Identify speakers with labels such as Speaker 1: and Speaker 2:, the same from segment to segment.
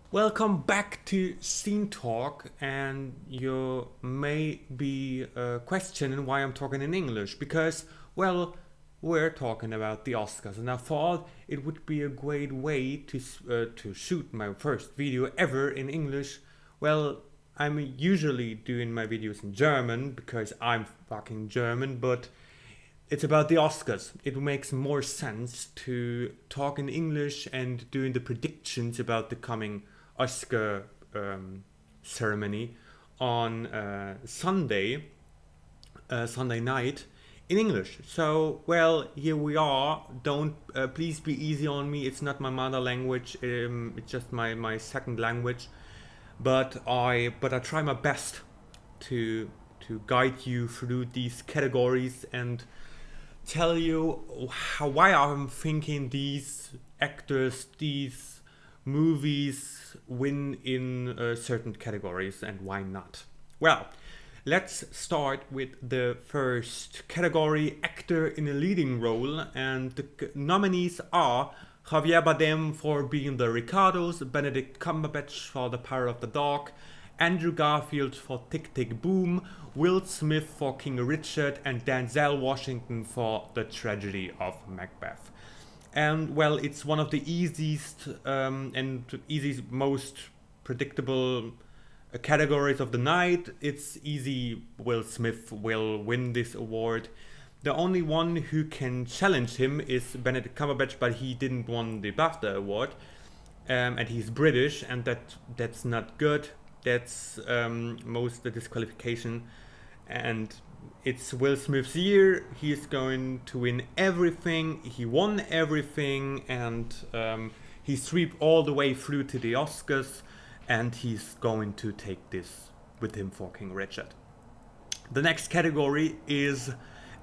Speaker 1: Welcome back to Scene Talk, and you may be questioning why I'm talking in English because, well, we're talking about the Oscars, and I thought it would be a great way to shoot my first video ever in English. Well, I'm usually doing my videos in German because I'm fucking German, but it's about the Oscars. It makes more sense to talk in English and doing the predictions about the coming Oscar ceremony on Sunday night in English. So, well, here we are. Don't please be easy on me. It's not my mother language. It's just my second language. But I try my best to guide you through these categories and tell you why I'm thinking these actors, these movies win in certain categories and why not. Well, let's start with the first category, actor in a leading role, and the nominees are Javier Bardem for being the Ricardos, Benedict Cumberbatch for The Power of the Dog, Andrew Garfield for Tick Tick Boom, Will Smith for King Richard, and Denzel Washington for The Tragedy of Macbeth. And well, it's one of the easiest most predictable categories of the night. It's easy. Will Smith will win this award. The only one who can challenge him is Benedict Cumberbatch, but he didn't win the BAFTA award, and he's British, and that's not good. That's most the disqualification, and it's Will Smith's year. He's going to win everything. He won everything, and he swept all the way through to the Oscars, and he's going to take this with him for King Richard. The next category is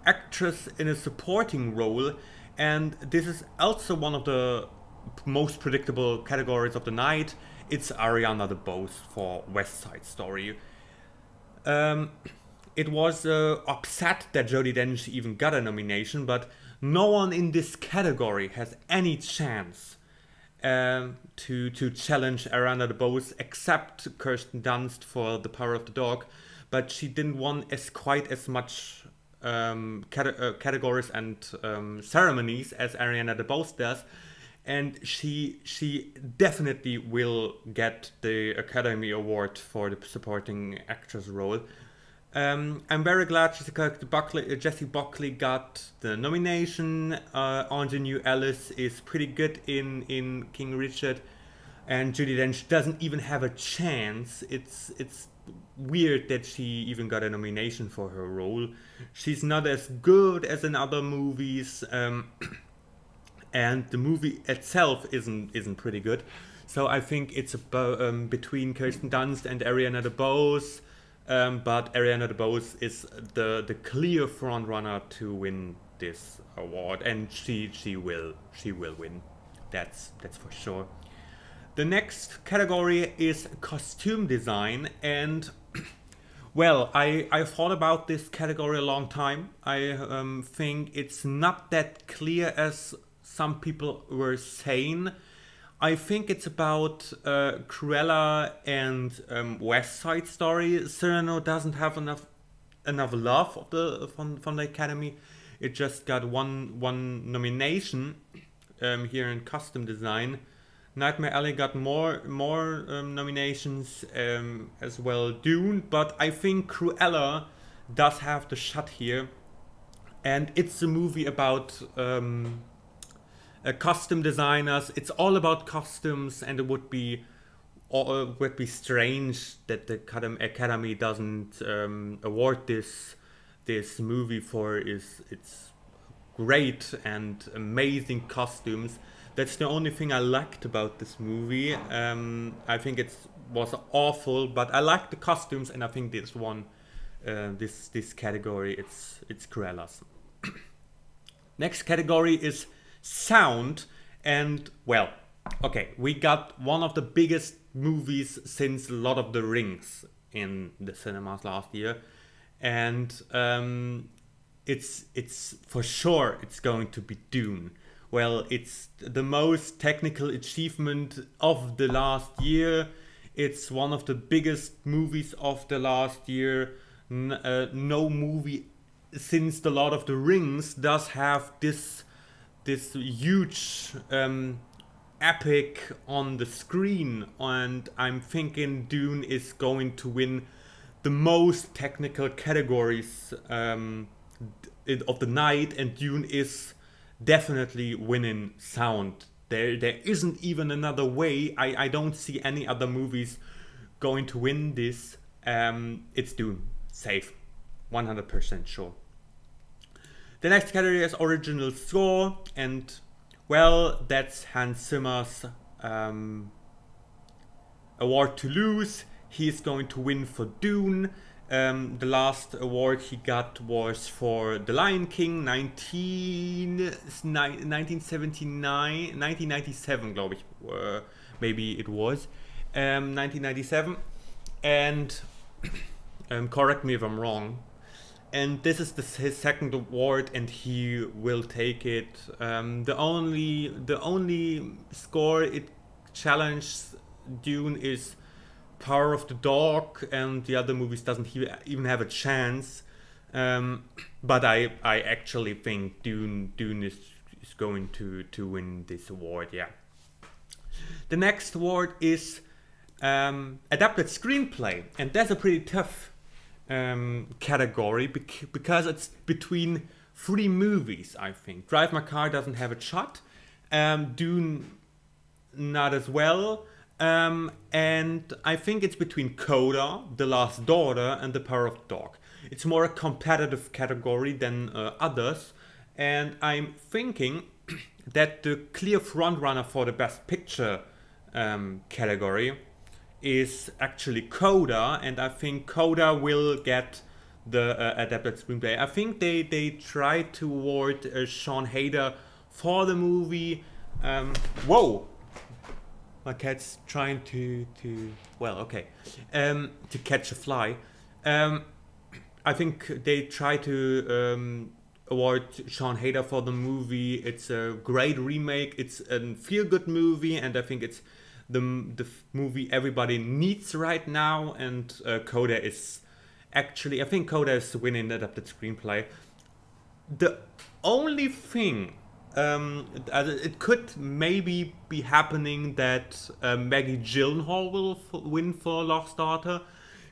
Speaker 1: actress in a supporting role, and this is also one of the most predictable categories of the night. It's Ariana DeBose for West Side Story. It was upset that Judi Dench even got a nomination, but no one in this category has any chance to challenge Ariana DeBose except Kirsten Dunst for The Power of the Dog, but she didn't win quite as much categories and ceremonies as Ariana DeBose does, and she definitely will get the Academy Award for the supporting actress role. I'm very glad Jessie Buckley got the nomination. Ingenue Ellis is pretty good in King Richard, and Judi Dench doesn't even have a chance. It's weird that she even got a nomination for her role. She's not as good as in other movies, and the movie itself isn't pretty good. So I think it's about between Kirsten Dunst and Ariana DeBose. But Ariana DeBose is the clear front runner to win this award, and she will win. That's for sure. The next category is costume design, and well, I thought about this category a long time. I think it's not that clear as some people were saying. I think it's about Cruella and West Side Story. Cyrano doesn't have enough love of from the Academy. It just got one nomination here in costume design. Nightmare Alley got more nominations as well. Dune, but I think Cruella does have the shot here, and it's a movie about costume designers. It's all about costumes, and it would be strange that the Academy doesn't award this movie for its great and amazing costumes. That's the only thing I liked about this movie. I think it was awful, but I liked the costumes, and I think this one, this category, it's Cruella's. Next category is sound, and well, okay, we got one of the biggest movies since Lord of the Rings in the cinemas last year, and it's for sure it's going to be Dune. well, it's the most technical achievement of the last year. It's one of the biggest movies of the last year. No movie since The Lord of the Rings does have this huge epic on the screen, and I'm thinking Dune is going to win the most technical categories of the night, and Dune is definitely winning sound. There isn't even another way. I don't see any other movies going to win this. It's Dune, safe, 100% sure. The next category is original score, and well, that's Hans Zimmer's award to lose. He's going to win for Dune. The last award he got was for The Lion King, 1997, glaube ich, maybe it was, 1997. And correct me if I'm wrong. And this is his second award, and he will take it. The only score it challenges Dune is Power of the Dog, and the other movies doesn't even have a chance. But I actually think Dune is going to win this award. Yeah. The next award is adapted screenplay, and that's a pretty tough category because it's between three movies. I think Drive My Car doesn't have a shot, Dune not as well, and I think it's between Coda, The Last Daughter, and The Power of the Dog. It's more a competitive category than others, and I'm thinking that the clear frontrunner for the Best Picture category is actually Coda, and I think Coda will get the adapted screenplay. I think they tried to award Sean Hayder for the movie. Whoa! My cat's trying to well, okay, to catch a fly. I think they tried to award Sean Hayder for the movie. It's a great remake. It's a feel-good movie, and I think it's the movie everybody needs right now. And Coda is actually, I think Coda is winning adapted screenplay. The only thing it could maybe be happening that Maggie Gyllenhaal will win for Lost Daughter.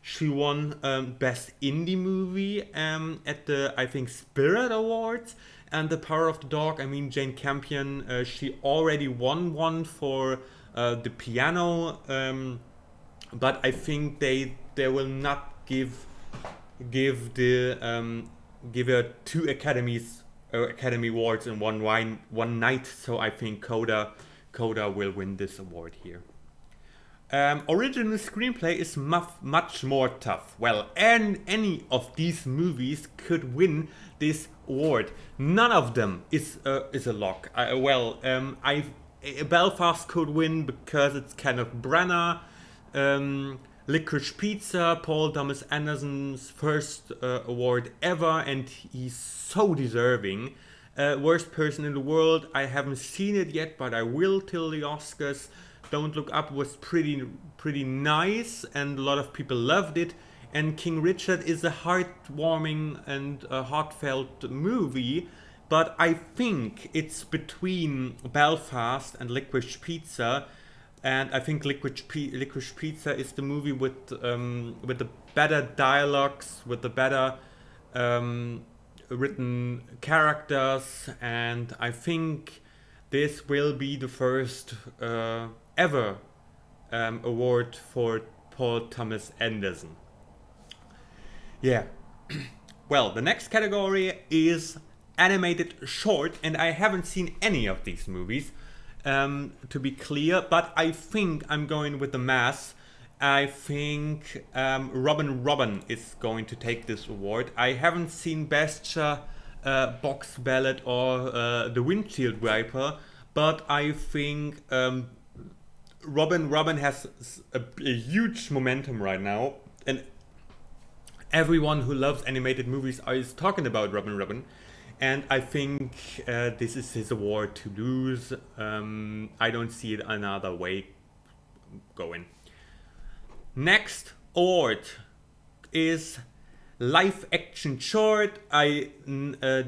Speaker 1: She won Best Indie Movie at the, I think, Spirit Awards. And The Power of the Dog, I mean, Jane Campion, she already won one for the piano. But I think they will not give her two Academy Awards in one night. So I think Coda will win this award here. Original screenplay is much more tough. Well, any of these movies could win this award. None of them is a lock. Belfast could win because it's Kenneth Branagh. Licorice Pizza, Paul Thomas Anderson's first award ever, and he's so deserving. Worst Person in the World, I haven't seen it yet, but I will till the Oscars. Don't Look Up was pretty nice, and a lot of people loved it. And King Richard is a heartwarming and heartfelt movie, but I think it's between Belfast and Licorice Pizza. And I think Licorice Pizza is the movie with the better dialogues, with the better written characters, and I think this will be the first ever award for Paul Thomas Anderson. Yeah. Well, the next category is animated short, and I haven't seen any of these movies. To be clear, but I think I'm going with The Mass. I think Robin is going to take this award. I haven't seen Bestia, Box Ballad, or The Windshield Wiper, but I think Robin has a huge momentum right now, and everyone who loves animated movies is talking about Robin. And I think this is his award to lose. I don't see it another way going. Next award is live action short. I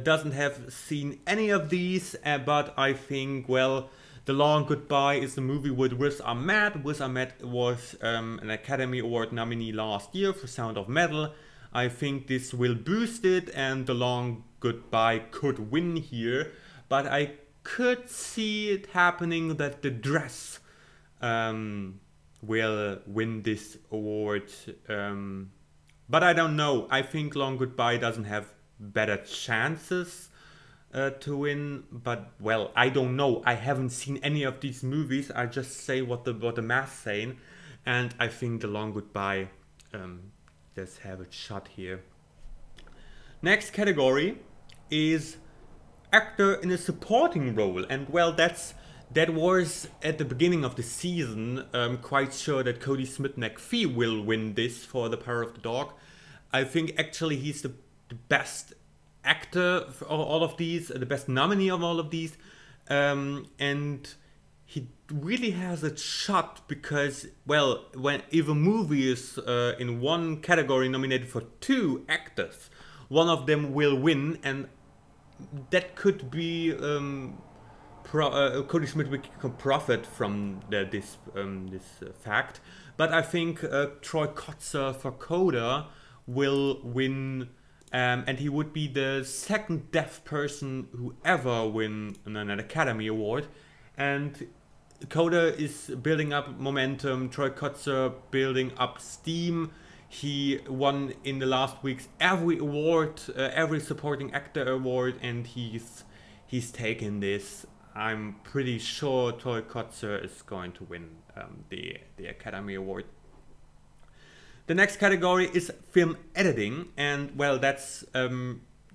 Speaker 1: doesn't have seen any of these, but I think, well, The Long Goodbye is the movie with Riz Ahmed. Riz Ahmed was an Academy Award nominee last year for Sound of Metal. I think this will boost it, and The Long Goodbye could win here, but I could see it happening that The Dress will win this award, but I don't know. I think Long Goodbye doesn't have better chances to win, but well, I don't know. I haven't seen any of these movies. I just say what the math's saying, and I think The Long Goodbye does have a shot here. Next category is actor in a supporting role, and well, that was at the beginning of the season quite sure that Cody Smith-McPhee will win this for The Power of the Dog. I think actually he's the best actor for all of these, the best nominee of all of these, and he really has a shot because, well, if a movie is in one category nominated for 2 actors, one of them will win, and that could be Cody Smith can profit from this fact. But I think Troy Kotsur for Coda will win, and he would be the second deaf person who ever win an Academy Award. And Coda is building up momentum, Troy Kotsur building up steam. He won in the last weeks every award, every supporting actor award, and he's taken this. I'm pretty sure Troy Kotsur is going to win the Academy Award. The next category is film editing, and well, that's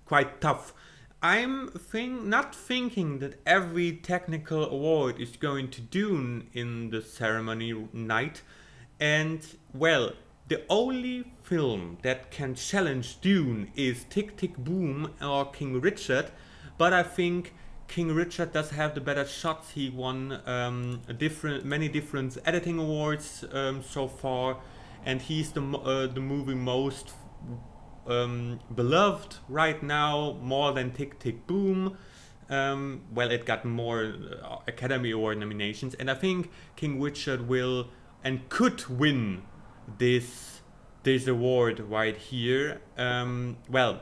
Speaker 1: quite tough. I'm not thinking that every technical award is going to Dune in the ceremony night, and well, the only film that can challenge Dune is Tick Tick Boom or King Richard, but I think King Richard does have the better shots. He won many different editing awards so far, and he's the movie most beloved right now, more than Tick Tick Boom. Well, it got more Academy Award nominations, and I think King Richard will and could win this award right here. Well,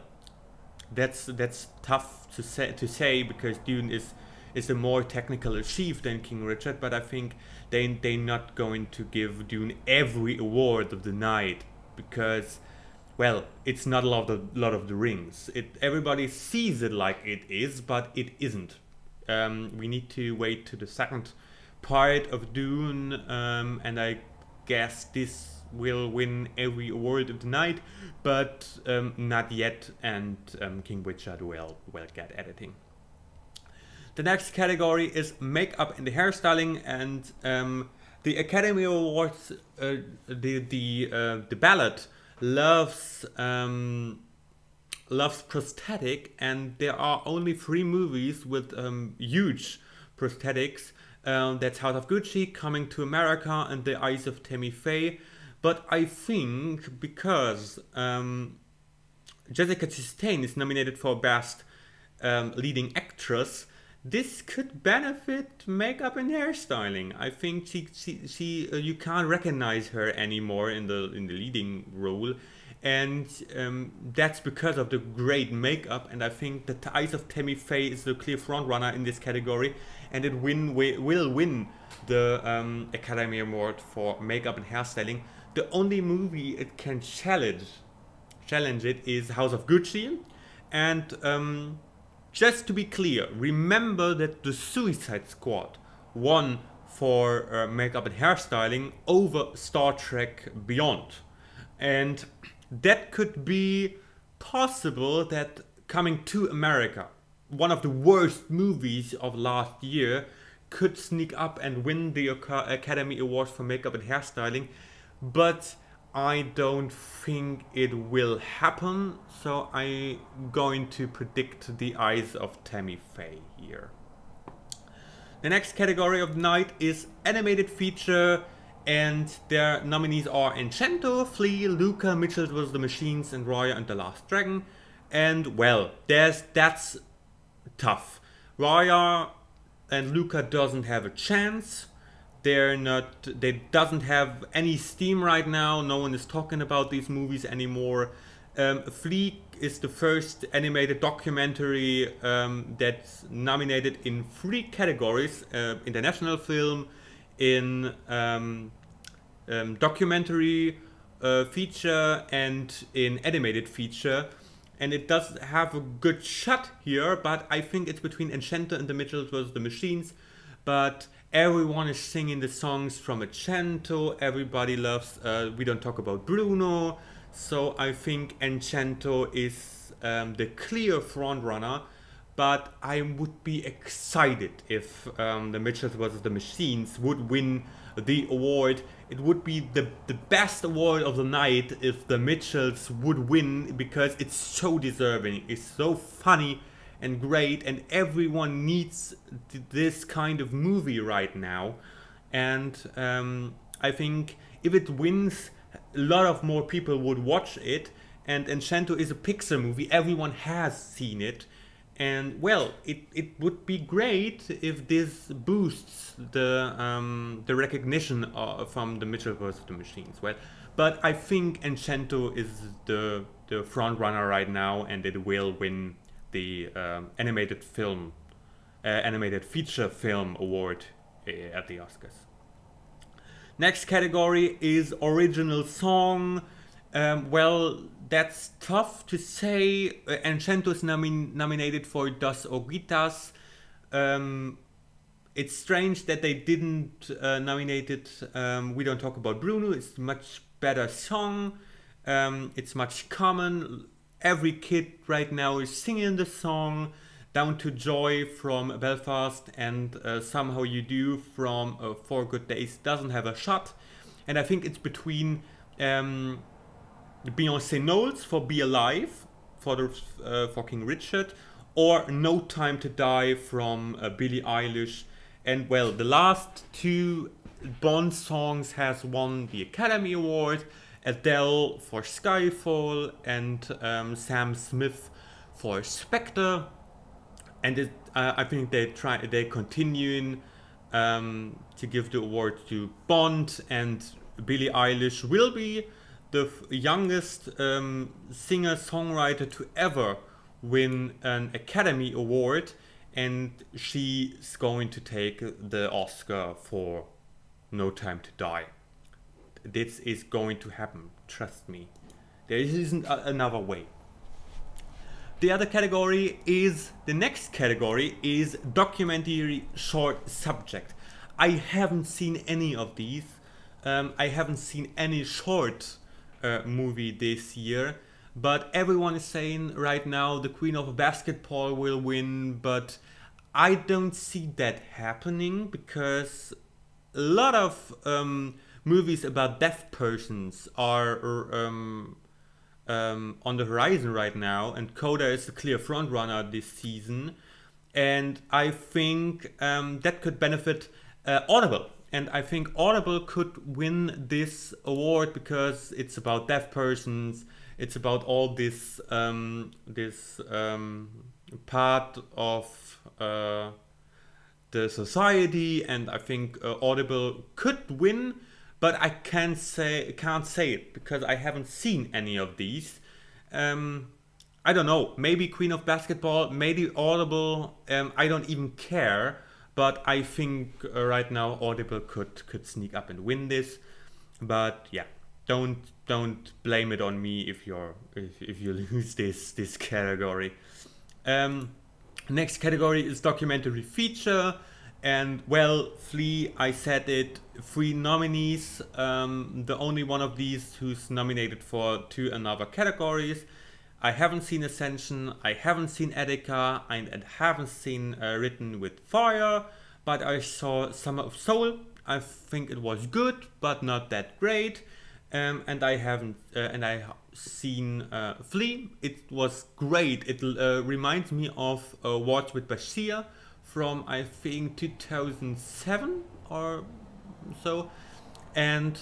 Speaker 1: that's tough to say because Dune is a more technical achieve than King Richard, but I think they're not going to give Dune every award of the night because, well, it's not a lot of the Rings. Everybody sees it like it is, but it isn't. We need to wait to the second part of Dune, and I guess this will win every award of the night, but not yet, and King Richard will get editing. The next category is makeup and hairstyling, and the Academy Awards, the ballot loves prosthetic, and there are only 3 movies with huge prosthetics. That's House of Gucci, Coming to America, and The Eyes of Tammy Faye. But I think because Jessica Chastain is nominated for Best Leading Actress, this could benefit makeup and hairstyling. I think she you can't recognize her anymore in the leading role, and that's because of the great makeup. And I think The Eyes of Tammy Faye is the clear frontrunner in this category, and it will win the Academy Award for makeup and hairstyling. The only movie it can challenge it is House of Gucci, and just to be clear, remember that the Suicide Squad won for makeup and hairstyling over Star Trek Beyond, and that could be possible that Coming to America, one of the worst movies of last year, could sneak up and win the Academy Award for makeup and hairstyling. But I don't think it will happen, so I'm going to predict The Eyes of Tammy Faye here. The next category of the night is animated feature, and their nominees are Enchanto, Flea, Luca, Mitchell vs. the Machines, and Raya and the Last Dragon. And well, that's tough. Raya and Luca doesn't have a chance. They doesn't have any steam right now. No one is talking about these movies anymore. Flea is the first animated documentary that's nominated in 3 categories: international film, in documentary feature, and in animated feature. And it does have a good shot here, but I think it's between Enchanto and the Mitchells vs. the Machines. But everyone is singing the songs from Enchanto. Everybody loves We Don't Talk About Bruno. So I think Enchanto is the clear frontrunner. But I would be excited if the Mitchells vs. the Machines would win the award. It would be the best award of the night if the Mitchells would win, because it's so deserving. It's so funny and great, and everyone needs this kind of movie right now. And I think if it wins, a lot of more people would watch it. And Enchanto is a Pixar movie, everyone has seen it. And well, it would be great if this boosts the recognition from the Mitchells vs. the Machines. Well, but I think Enchanto is the front runner right now, and it will win the animated feature film award at the Oscars. Next category is original song. Well, that's tough to say. Enchanto is nominated for Dos Oruguitas. It's strange that they didn't nominate it. We Don't Talk About Bruno. It's a much better song. It's much common. Every kid right now is singing the song. Down to Joy from Belfast, and Somehow You Do from 4 Good Days doesn't have a shot. And I think it's between Beyoncé Knowles for Be Alive for King Richard, or No Time to Die from Billie Eilish. And well, the last 2 Bond songs has won the Academy Award: Adele for Skyfall and Sam Smith for Spectre. And I think they're continuing to give the award to Bond, and Billie Eilish will be the youngest singer-songwriter to ever win an Academy Award, and she's going to take the Oscar for No Time to Die. This is going to happen, trust me. There isn't another way. The other category is, the next category is documentary short subject. I haven't seen any of these. I haven't seen any short movie this year, but everyone is saying right now The Queen of Basketball will win, but I don't see that happening, because a lot of movies about deaf persons are on the horizon right now, and Coda is the clear frontrunner this season, and I think that could benefit Audible. And I think Audible could win this award because it's about deaf persons. It's about all this part of the society, and I think Audible could win. But I can't say it because I haven't seen any of these. I don't know. Maybe Queen of Basketball, maybe Audible. I don't even care. But I think right now Audible could sneak up and win this. But yeah, don't blame it on me if you lose this category. Next category is documentary feature. And well, Flea, I said it, 3 nominees. The only one of these who's nominated for 2 another categories. I haven't seen Ascension, I haven't seen Etika, and haven't seen Written with Fire, but I saw Summer of Soul. I think it was good, but not that great. And I haven't, and I seen Flea. It was great. It reminds me of Awards with Bashir from I think 2007 or so, and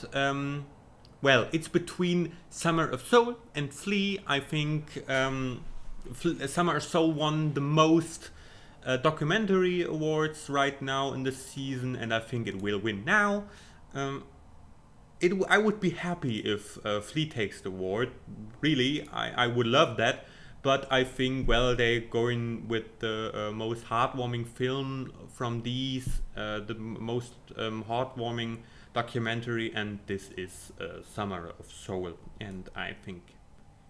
Speaker 1: well, it's between Summer of Soul and Flea. I think Summer of Soul won the most documentary awards right now in the season, and I think it will win now. I would be happy if Flea takes the award. Really, I would love that. But I think, well, they're going with the most heartwarming film from these, the most heartwarming documentary, and this is Summer of Soul, and I think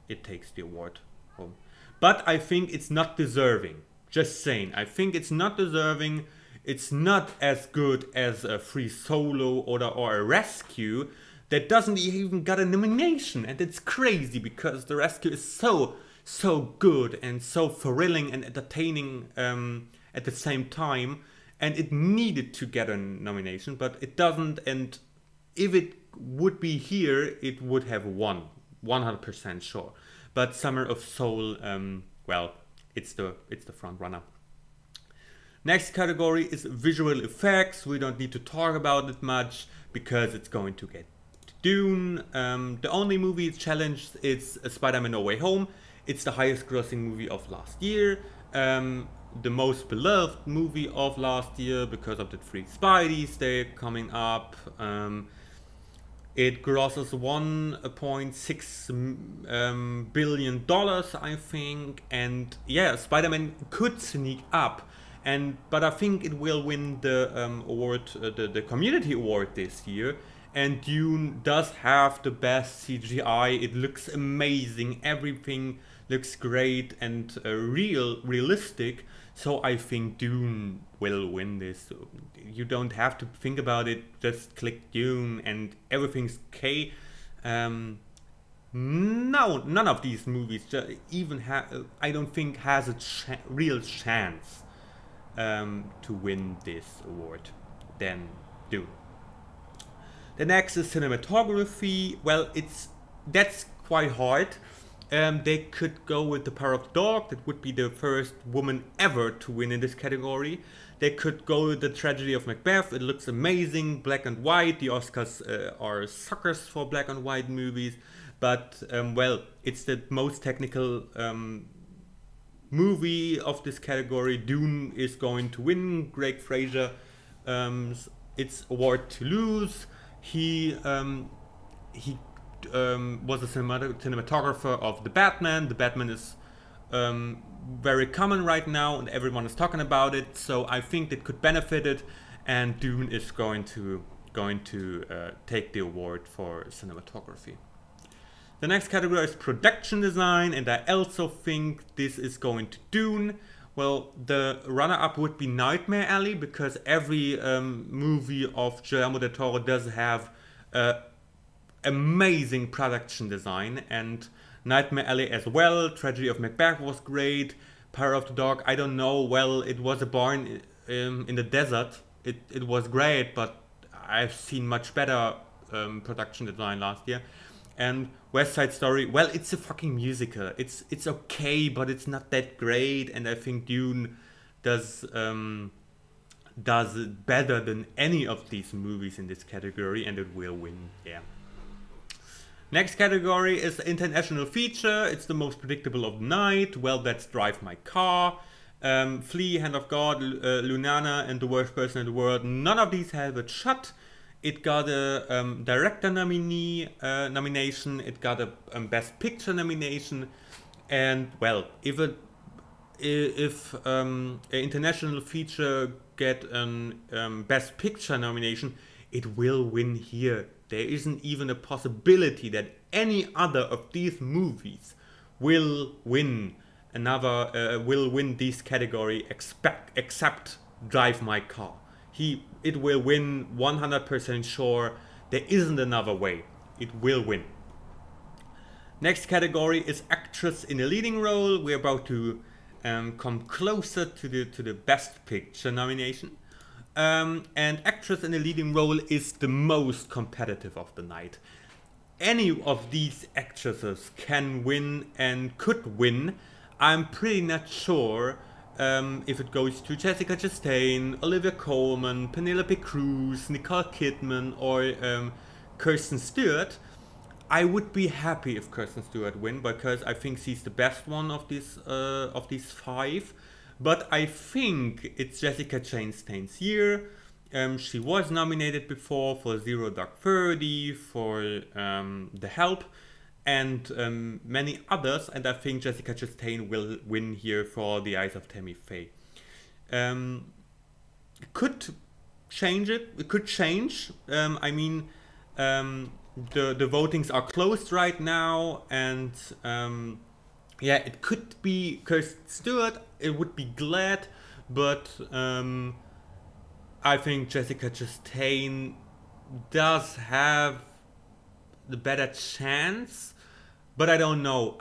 Speaker 1: it takes the award home. But I think it's not deserving. Just saying, I think it's not deserving. It's not as good as a Free Solo or a Rescue that doesn't even got a nomination, and it's crazy because the Rescue is so good and so thrilling and entertaining at the same time, and it needed to get a nomination, but it doesn't. And if it would be here, it would have won, 100% sure. But Summer of Soul, well, it's the front runner. Next category is visual effects. We don't need to talk about it much because it's going to get Dune. The only movie challenged is Spider-Man No Way Home. It's the highest grossing movie of last year. The most beloved movie of last year because of the 3 Spideys they're coming up. It grosses $1.6 billion, I think. And yeah, Spider-Man could sneak up. But I think it will win the award, the community award this year. And Dune does have the best CGI. It looks amazing. Everything looks great and realistic. So I think Dune will win this. You don't have to think about it. Just click Dune and everything's okay. No, none of these movies even I don't think has a real chance to win this award than Dune. The next is cinematography. Well, that's quite hard. They could go with The Power of the Dog. That would be the first woman ever to win in this category. They could go with The Tragedy of Macbeth. It looks amazing, black and white. The Oscars are suckers for black and white movies. But, well, it's the most technical movie of this category. Dune is going to win. Greg Fraser, it's award to lose. He was a cinematographer of The Batman. The Batman is very common right now, and everyone is talking about it. So I think it could benefit it, and Dune is going to take the award for cinematography. The next category is production design, and I also think this is going to Dune. Well, the runner-up would be Nightmare Alley, because every movie of Guillermo del Toro does have amazing production design, and Nightmare Alley as well. Tragedy of Macbeth was great. Power of the Dog, I don't know, well, it was a barn in the desert. It was great, but I've seen much better production design last year. And West Side Story, well, it's a fucking musical. It's okay, but it's not that great. And I think Dune does better than any of these movies in this category, and it will win. Yeah. Next category is international feature. It's the most predictable of the night. Well, that's Drive My Car, Flea, Hand of God, Lunana, and The Worst Person in the World. None of these have a shot. It got a director nomination. It got a Best Picture nomination, and well, if an international feature get an Best Picture nomination, it will win here. There isn't even a possibility that any other of these movies will win this category except Drive My Car. It will win 100% sure. There isn't another way. It will win. Next category is actress in a leading role. We're about to come closer to the Best Picture nomination. And actress in a leading role is the most competitive of the night. any of these actresses can win and could win. I'm pretty not sure if it goes to Jessica Chastain, Olivia Colman, Penelope Cruz, Nicole Kidman, or Kirsten Stewart. I would be happy if Kirsten Stewart win because I think she's the best one of these 5. But I think it's Jessica Chastain's year. She was nominated before for Zero Dark 30, for The Help, and many others. And I think Jessica Chastain will win here for The Eyes of Tammy Faye. It could change it. It could change. I mean, the votings are closed right now, and yeah, it could be Kirsten Stewart. It would be glad, but I think Jessica Chastain does have the better chance, but I don't know.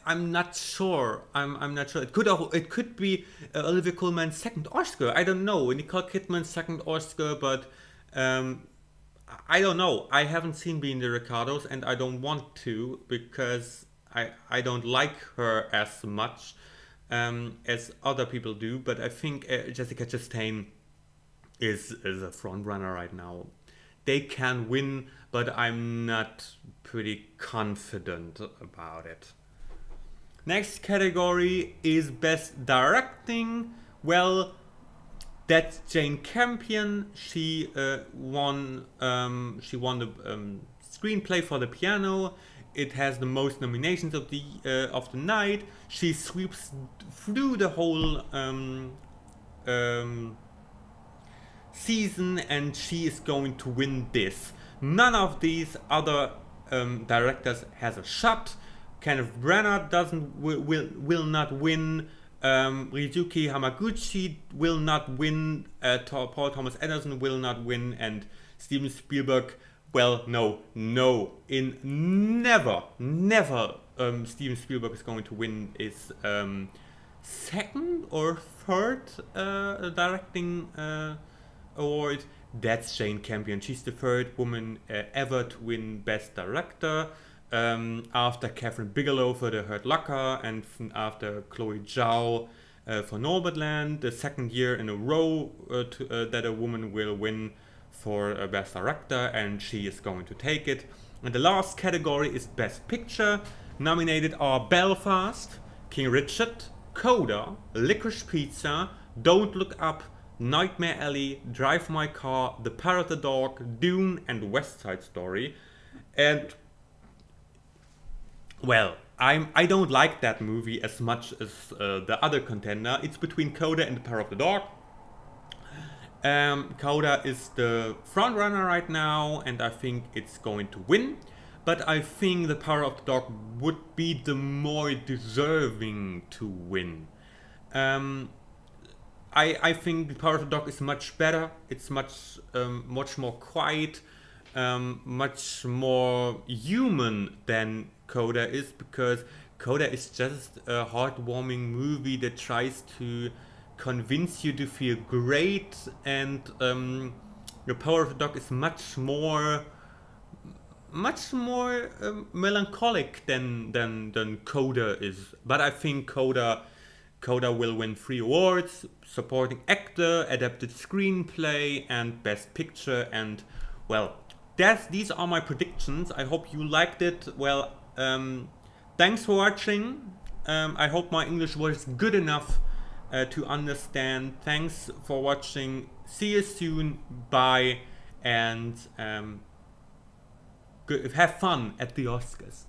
Speaker 1: I'm not sure. I'm not sure. It could be Olivia Colman's second Oscar. I don't know. Nicole Kidman's second Oscar, but I don't know. I haven't seen Being the Ricardos, and I don't want to because I don't like her as much as other people do. But I think Jessica Chastain is a front runner right now. They can win, but I'm not pretty confident about it. Next category is Best Directing. Well, that's Jane Campion. She won the screenplay for the piano. It has the most nominations of the night. She sweeps through the whole season, and she is going to win this. None of these other directors has a shot. Kenneth Branagh will not win. Ryusuke Hamaguchi will not win. Paul Thomas Anderson will not win, and Steven Spielberg. Well, no, never. Steven Spielberg is going to win his second or third directing award. That's Jane Campion. She's the third woman ever to win Best Director, after Catherine Bigelow for The Hurt Locker and after Chloe Zhao for Nomadland. The second year in a row that a woman will win for Best Director, and she is going to take it. And the last category is Best Picture. Nominated are Belfast, King Richard, Coda, Licorice Pizza, Don't Look Up, Nightmare Alley, Drive My Car, The Power of the Dog, Dune, and West Side Story. And well, I don't like that movie as much as the other contender. It's between Coda and The Power of the Dog. Coda is the front runner right now, and I think it's going to win. But I think The Power of the Dog would be the more deserving to win. I think The Power of the Dog is much better. It's much more quiet, much more human than Coda is, because Coda is just a heartwarming movie that tries to convince you to feel great, and The Power of the Dog is much more melancholic than Coda is. But I think Coda will win 3 awards: Supporting Actor, Adapted Screenplay, and Best Picture. And well, these are my predictions. I hope you liked it. Well, thanks for watching. I hope my English was good enough to understand. Thanks for watching. See you soon. Bye. And have fun at the Oscars.